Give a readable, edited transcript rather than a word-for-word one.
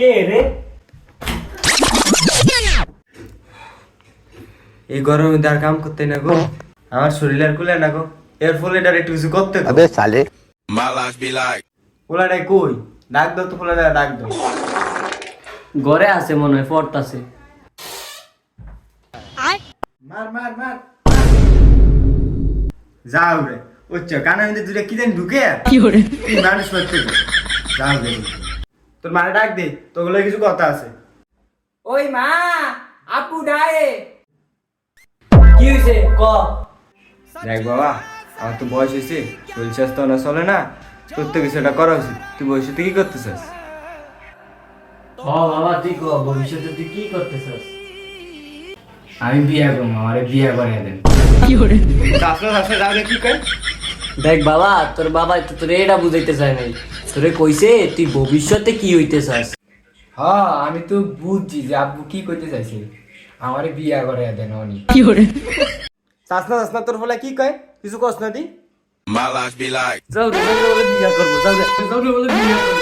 কে রে? এই গরমে আর কাম করতে না গো, আমার শরীর আর কুলে না গো। এর ফলে এটা একটু কিছু করতে গো। अबे साले My life be like. পোলাটাই কই? ডাক দাও তো, পোলাটা ডাক দাও। ঘরে আছে মনে হয়, পড়তাছে। মার মার মার। যাও রে, ওচ্চ কানের মধ্যে দুটো কি জানি ঢুকে কি করে তুই মানুষ করতে গো। যাও রে, তোর মারে ডাক দে, তোগুলো কিছু কথা আছে। ওই মা, আপু ডায়ে। কি হইছে ক? দেখ বাবা, আমার তো বয়স হয়েছে, শরীর স্বাস্থ্য না চলে না, তোর তো কিছু একটা করা উচিত। তুই বয়সে তুই কি করতেছিস? বাবা তুই ক, ভবিষ্যতে তুই কি করতেছস? আমি বিয়া করবো, আমারে বিয়া করে দেন। আসলে আসলে যাও রে, কি কর? দেখ বাবা, তোর বাবা তো তোরে এটা বুঝাইতে চায় নাই। তোরে কইছে তুই ভবিষ্যতে কি হইতে চাস। হ্যাঁ, আমি তো বুঝছি যে আব্বু কি করতে চাইছে। আমারে বিয়া করে দেন অনি। চাস না তোর ফলে কি কয়? কিছু কস না দি? My life be like. যাও রে, যাও রে বলে বিয়া করবো, যাও রে বলে বিয়া করবো।